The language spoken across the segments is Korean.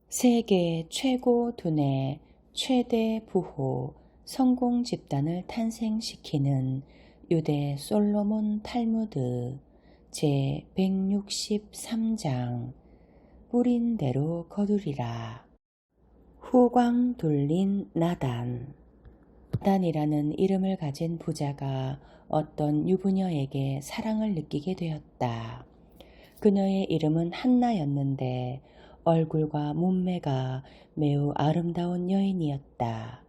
세계 최고 두뇌 최대 부호 성공 집단을 탄생시키는 유대 솔로몬 탈무드 제163장 뿌린 대로 거두리라. 후광 둘린 나단. 나단이라는 이름을 가진 부자가 어떤 유부녀에게 사랑을 느끼게 되었다. 그녀의 이름은 한나였는데 얼굴과 몸매가 매우 아름다운 여인이었다.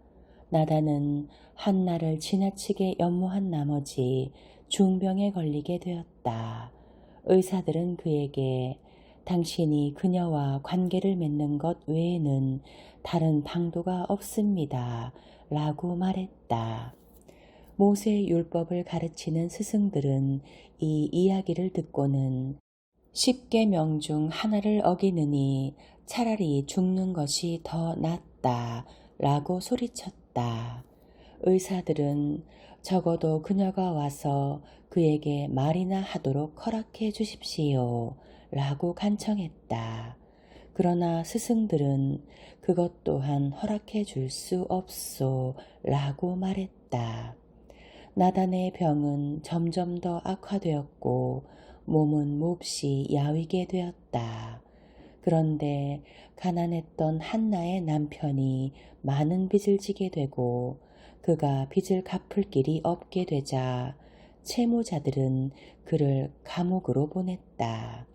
나단은 한나를 지나치게 연모한 나머지 중병에 걸리게 되었다. 의사들은 그에게 당신이 그녀와 관계를 맺는 것 외에는 다른 방도가 없습니다. 라고 말했다. 모세 율법을 가르치는 스승들은 이 이야기를 듣고는 10계명 중 하나를 어기느니 차라리 죽는 것이 더 낫다 라고 소리쳤다. 의사들은 적어도 그녀가 와서 그에게 말이나 하도록 허락해 주십시오 라고 간청했다. 그러나 스승들은 그것 또한 허락해 줄 수 없소 라고 말했다. 나단의 병은 점점 더 악화되었고 몸은 몹시 야위게 되었다. 그런데 가난했던 한나의 남편이 많은 빚을 지게 되고 그가 빚을 갚을 길이 없게 되자 채무자들은 그를 감옥으로 보냈다.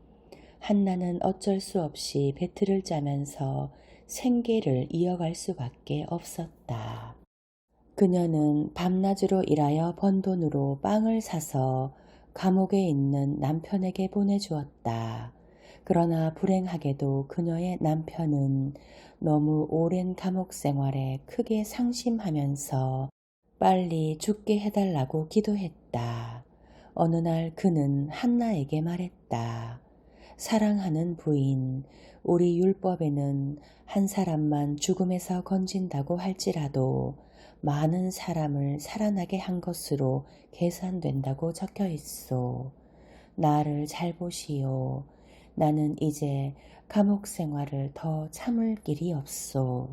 한나는 어쩔 수 없이 배틀을 짜면서 생계를 이어갈 수밖에 없었다. 그녀는 밤낮으로 일하여 번 돈으로 빵을 사서 감옥에 있는 남편에게 보내주었다. 그러나 불행하게도 그녀의 남편은 너무 오랜 감옥 생활에 크게 상심하면서 빨리 죽게 해달라고 기도했다. 어느 날 그는 한나에게 말했다. 사랑하는 부인, 우리 율법에는 한 사람만 죽음에서 건진다고 할지라도 많은 사람을 살아나게 한 것으로 계산된다고 적혀 있소. 나를 잘 보시오. 나는 이제 감옥 생활을 더 참을 길이 없소.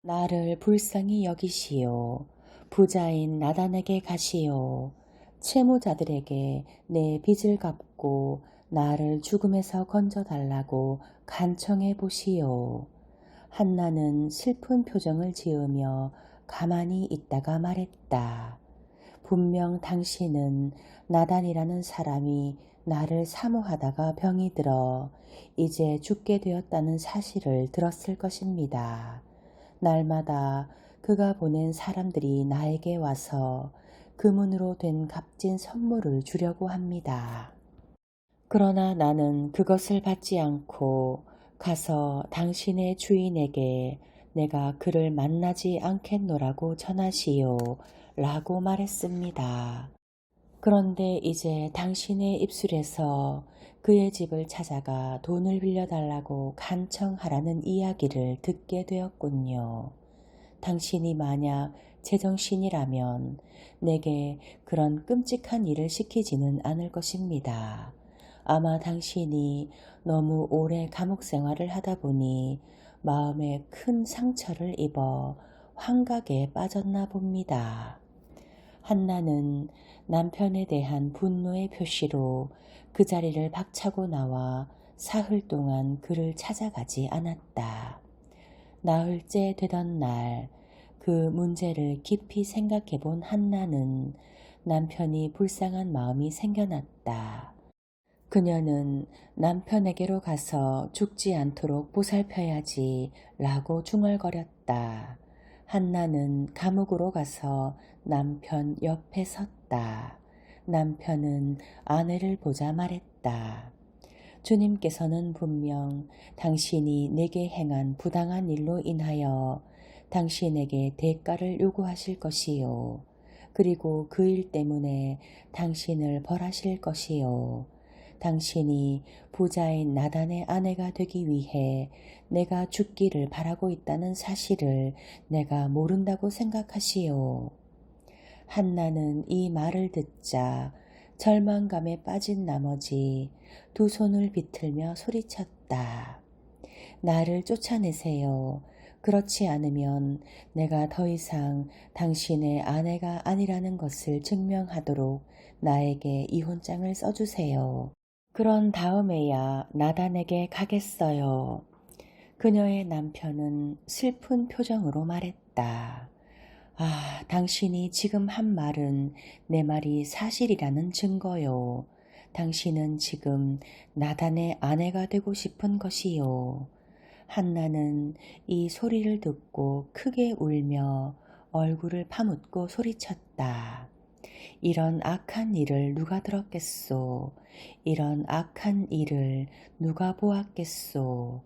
나를 불쌍히 여기시오. 부자인 나단에게 가시오. 채무자들에게 내 빚을 갚고 나를 죽음에서 건져달라고 간청해 보시오. 한나는 슬픈 표정을 지으며 가만히 있다가 말했다. 분명 당신은 나단이라는 사람이 나를 사모하다가 병이 들어 이제 죽게 되었다는 사실을 들었을 것입니다. 날마다 그가 보낸 사람들이 나에게 와서 금은으로 된 값진 선물을 주려고 합니다. 그러나 나는 그것을 받지 않고 가서 당신의 주인에게 내가 그를 만나지 않겠노라고 전하시오 라고 말했습니다. 그런데 이제 당신의 입술에서 그의 집을 찾아가 돈을 빌려달라고 간청하라는 이야기를 듣게 되었군요. 당신이 만약 제정신이라면 내게 그런 끔찍한 일을 시키지는 않을 것입니다. 아마 당신이 너무 오래 감옥 생활을 하다 보니 마음에 큰 상처를 입어 환각에 빠졌나 봅니다. 한나는 남편에 대한 분노의 표시로 그 자리를 박차고 나와 사흘 동안 그를 찾아가지 않았다. 나흘째 되던 날 그 문제를 깊이 생각해 본 한나는 남편이 불쌍한 마음이 생겨났다. 그녀는 남편에게로 가서 죽지 않도록 보살펴야지 라고 중얼거렸다. 한나는 감옥으로 가서 남편 옆에 섰다. 남편은 아내를 보자 말했다. 주님께서는 분명 당신이 내게 행한 부당한 일로 인하여 당신에게 대가를 요구하실 것이요. 그리고 그 일 때문에 당신을 벌하실 것이요. 당신이 부자인 나단의 아내가 되기 위해 내가 죽기를 바라고 있다는 사실을 내가 모른다고 생각하시오. 한나는 이 말을 듣자 절망감에 빠진 나머지 두 손을 비틀며 소리쳤다. 나를 쫓아내세요. 그렇지 않으면 내가 더 이상 당신의 아내가 아니라는 것을 증명하도록 나에게 이혼장을 써주세요. 그런 다음에야 나단에게 가겠어요. 그녀의 남편은 슬픈 표정으로 말했다. 아, 당신이 지금 한 말은 내 말이 사실이라는 증거요. 당신은 지금 나단의 아내가 되고 싶은 것이요. 한나는 이 소리를 듣고 크게 울며 얼굴을 파묻고 소리쳤다. 이런 악한 일을 누가 들었겠소? 이런 악한 일을 누가 보았겠소?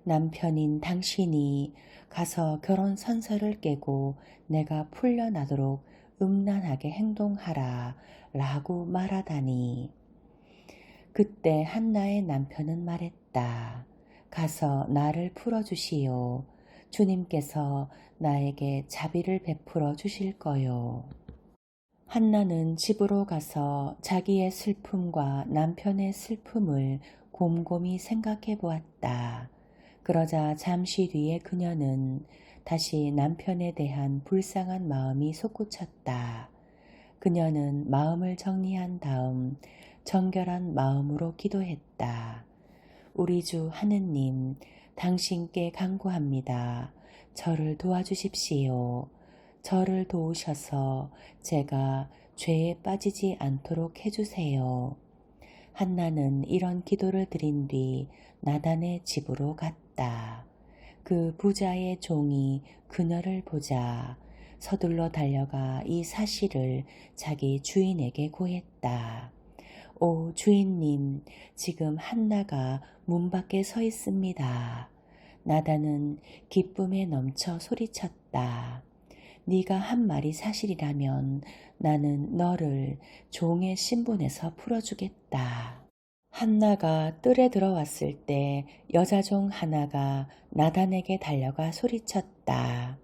남편인 당신이 가서 결혼 선서를 깨고 내가 풀려나도록 음란하게 행동하라 라고 말하다니. 그때 한나의 남편은 말했다. 가서 나를 풀어주시오. 주님께서 나에게 자비를 베풀어 주실 거요. 한나는 집으로 가서 자기의 슬픔과 남편의 슬픔을 곰곰이 생각해 보았다. 그러자 잠시 뒤에 그녀는 다시 남편에 대한 불쌍한 마음이 솟구쳤다. 그녀는 마음을 정리한 다음 정결한 마음으로 기도했다. 우리 주 하느님, 당신께 간구합니다. 저를 도와주십시오. 저를 도우셔서 제가 죄에 빠지지 않도록 해주세요. 한나는 이런 기도를 드린 뒤 나단의 집으로 갔다. 그 부자의 종이 그녀를 보자 서둘러 달려가 이 사실을 자기 주인에게 고했다. 오 주인님, 지금 한나가 문 밖에 서 있습니다. 나단은 기쁨에 넘쳐 소리쳤다. 네가 한 말이 사실이라면 나는 너를 종의 신분에서 풀어주겠다. 한나가 뜰에 들어왔을 때 여자종 하나가 나단에게 달려가 소리쳤다.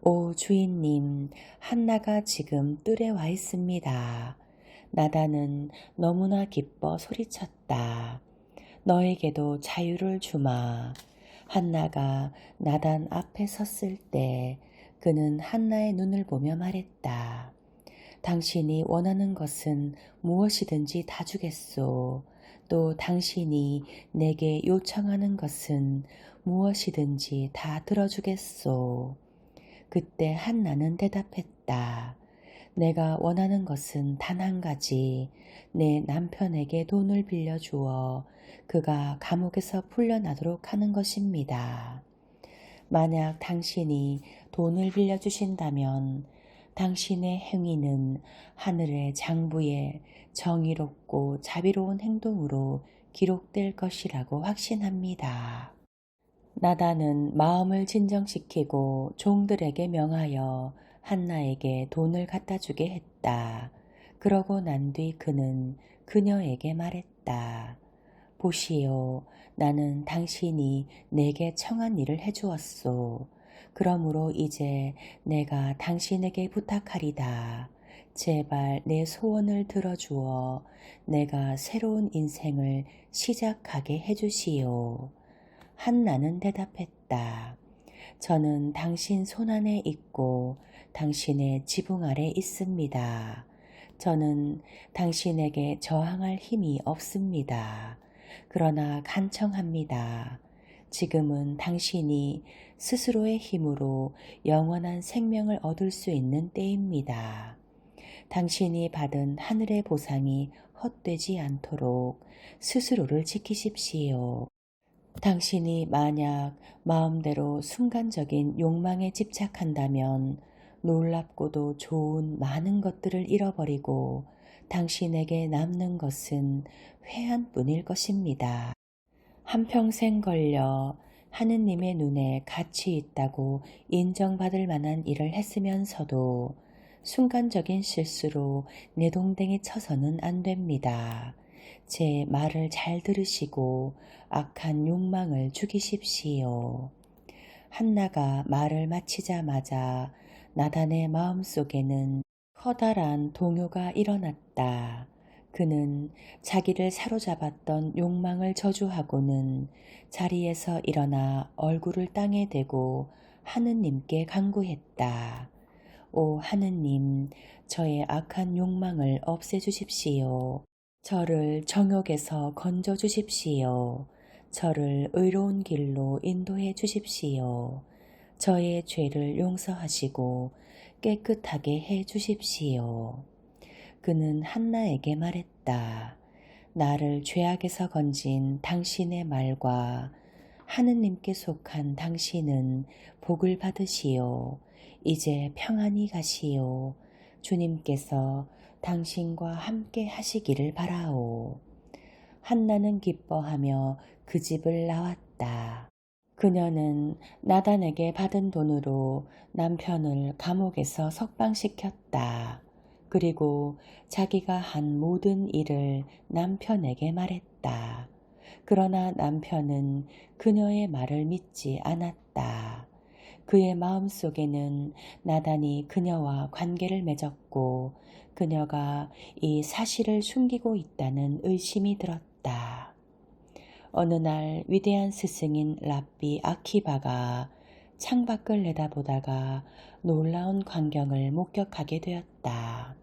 오 주인님, 한나가 지금 뜰에 와 있습니다. 나단은 너무나 기뻐 소리쳤다. 너에게도 자유를 주마. 한나가 나단 앞에 섰을 때 그는 한나의 눈을 보며 말했다. 당신이 원하는 것은 무엇이든지 다 주겠소. 또 당신이 내게 요청하는 것은 무엇이든지 다 들어주겠소. 그때 한나는 대답했다. 내가 원하는 것은 단 한 가지, 내 남편에게 돈을 빌려주어 그가 감옥에서 풀려나도록 하는 것입니다. 만약 당신이 돈을 빌려주신다면 당신의 행위는 하늘의 장부에 정의롭고 자비로운 행동으로 기록될 것이라고 확신합니다. 나단은 마음을 진정시키고 종들에게 명하여 한나에게 돈을 갖다 주게 했다. 그러고 난 뒤 그는 그녀에게 말했다. 보시오, 나는 당신이 내게 청한 일을 해주었소. 그러므로 이제 내가 당신에게 부탁하리다. 제발 내 소원을 들어주어 내가 새로운 인생을 시작하게 해주시오. 한나는 대답했다. 저는 당신 손안에 있고 당신의 지붕 아래 있습니다. 저는 당신에게 저항할 힘이 없습니다. 그러나 간청합니다. 지금은 당신이 스스로의 힘으로 영원한 생명을 얻을 수 있는 때입니다. 당신이 받은 하늘의 보상이 헛되지 않도록 스스로를 지키십시오. 당신이 만약 마음대로 순간적인 욕망에 집착한다면 놀랍고도 좋은 많은 것들을 잃어버리고 당신에게 남는 것은 회한뿐일 것입니다. 한평생 걸려 하느님의 눈에 가치 있다고 인정받을 만한 일을 했으면서도 순간적인 실수로 내동댕이 쳐서는 안 됩니다. 제 말을 잘 들으시고 악한 욕망을 죽이십시오. 한나가 말을 마치자마자 나단의 마음속에는 커다란 동요가 일어났다. 그는 자기를 사로잡았던 욕망을 저주하고는 자리에서 일어나 얼굴을 땅에 대고 하느님께 간구했다. 오 하느님, 저의 악한 욕망을 없애주십시오. 저를 정욕에서 건져 주십시오. 저를 의로운 길로 인도해 주십시오. 저의 죄를 용서하시고 깨끗하게 해 주십시오. 그는 한나에게 말했다. 나를 죄악에서 건진 당신의 말과 하느님께 속한 당신은 복을 받으시오. 이제 평안히 가시오. 주님께서 당신과 함께 하시기를 바라오. 한나는 기뻐하며 그 집을 나왔다. 그녀는 나단에게 받은 돈으로 남편을 감옥에서 석방시켰다. 그리고 자기가 한 모든 일을 남편에게 말했다. 그러나 남편은 그녀의 말을 믿지 않았다. 그의 마음속에는 나단이 그녀와 관계를 맺었고 그녀가 이 사실을 숨기고 있다는 의심이 들었다. 어느 날 위대한 스승인 랍비 아키바가 창밖을 내다보다가 놀라운 광경을 목격하게 되었다.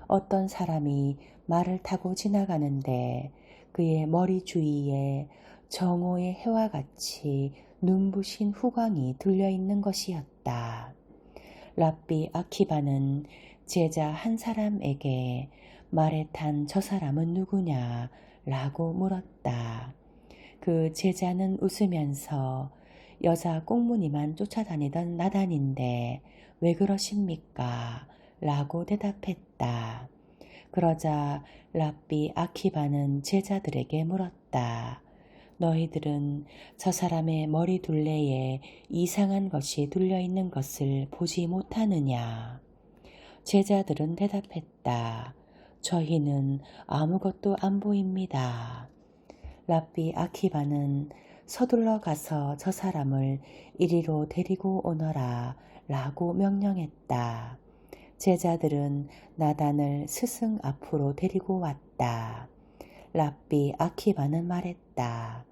어떤 사람이 말을 타고 지나가는데 그의 머리 주위에 정오의 해와 같이 눈부신 후광이 들려있는 것이었다. 랍비 아키바는 제자 한 사람에게 말에 탄 저 사람은 누구냐 라고 물었다. 그 제자는 웃으면서 여자 꽁무니만 쫓아다니던 나단인데 왜 그러십니까? 라고 대답했다. 그러자 랍비 아키바는 제자들에게 물었다. 너희들은 저 사람의 머리 둘레에 이상한 것이 둘려있는 것을 보지 못하느냐? 제자들은 대답했다. 저희는 아무것도 안 보입니다. 랍비 아키바는 서둘러 가서 저 사람을 이리로 데리고 오너라 라고 명령했다. 제자들은 나단을 스승 앞으로 데리고 왔다. 랍비 아키바는 말했다.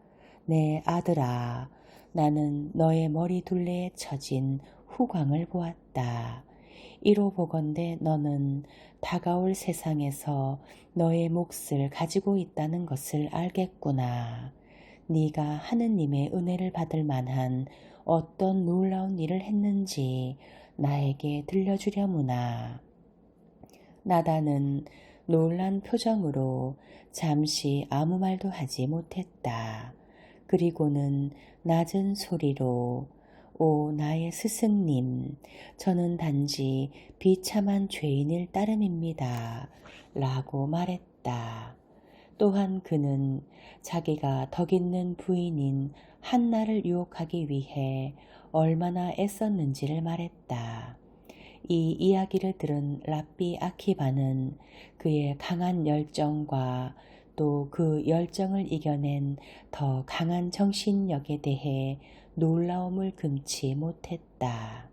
내 아들아, 나는 너의 머리 둘레에 처진 후광을 보았다. 이로 보건대 너는 다가올 세상에서 너의 몫을 가지고 있다는 것을 알겠구나. 네가 하느님의 은혜를 받을 만한 어떤 놀라운 일을 했는지 나에게 들려주려무나. 나단은 놀란 표정으로 잠시 아무 말도 하지 못했다. 그리고는 낮은 소리로 오 나의 스승님, 저는 단지 비참한 죄인일 따름입니다. 라고 말했다. 또한 그는 자기가 덕있는 부인인 한나를 유혹하기 위해 얼마나 애썼는지를 말했다. 이 이야기를 들은 랍비 아키바는 그의 강한 열정과 또 그 열정을 이겨낸 더 강한 정신력에 대해 놀라움을 금치 못했다.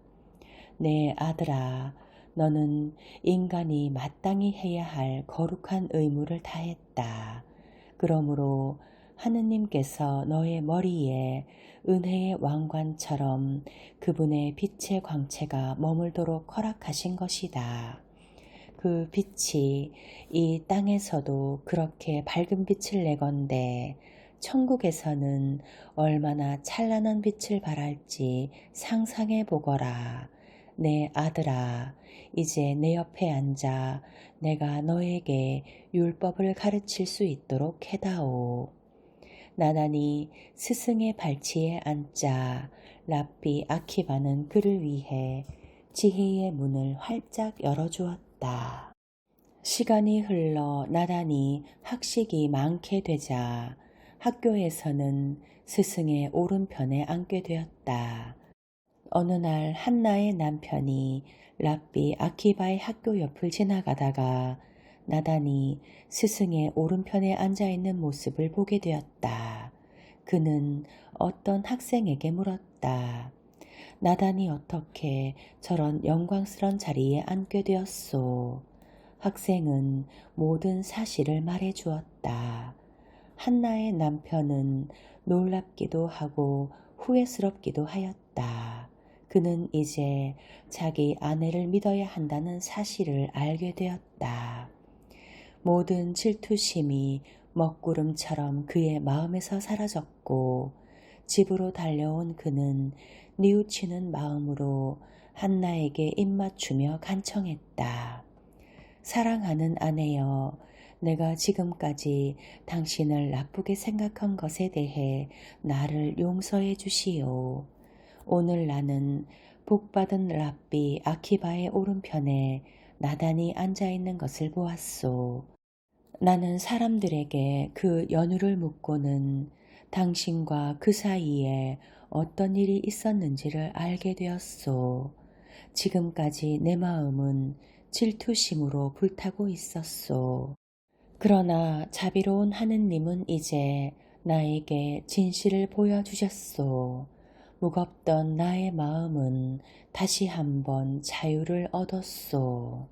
내 아들아, 너는 인간이 마땅히 해야 할 거룩한 의무를 다했다. 그러므로 하느님께서 너의 머리에 은혜의 왕관처럼 그분의 빛의 광채가 머물도록 허락하신 것이다. 그 빛이 이 땅에서도 그렇게 밝은 빛을 내건대 천국에서는 얼마나 찬란한 빛을 발할지 상상해 보거라. 내 아들아, 이제 내 옆에 앉아 내가 너에게 율법을 가르칠 수 있도록 해다오. 나단이 스승의 발치에 앉자 랍비 아키바는 그를 위해 지혜의 문을 활짝 열어주었다. 시간이 흘러 나단이 학식이 많게 되자 학교에서는 스승의 오른편에 앉게 되었다. 어느 날 한나의 남편이 랍비 아키바의 학교 옆을 지나가다가 나단이 스승의 오른편에 앉아있는 모습을 보게 되었다. 그는 어떤 학생에게 물었다. 나단이 어떻게 저런 영광스런 자리에 앉게 되었소? 학생은 모든 사실을 말해 주었다. 한나의 남편은 놀랍기도 하고 후회스럽기도 하였다. 그는 이제 자기 아내를 믿어야 한다는 사실을 알게 되었다. 모든 질투심이 먹구름처럼 그의 마음에서 사라졌고 집으로 달려온 그는 뉘우치는 마음으로 한나에게 입맞추며 간청했다. 사랑하는 아내여, 내가 지금까지 당신을 나쁘게 생각한 것에 대해 나를 용서해 주시오. 오늘 나는 복받은 랍비 아키바의 오른편에 나단이 앉아있는 것을 보았소. 나는 사람들에게 그 연유를 묻고는 당신과 그 사이에 어떤 일이 있었는지를 알게 되었소. 지금까지 내 마음은 질투심으로 불타고 있었소. 그러나 자비로운 하느님은 이제 나에게 진실을 보여주셨소. 무겁던 나의 마음은 다시 한번 자유를 얻었소.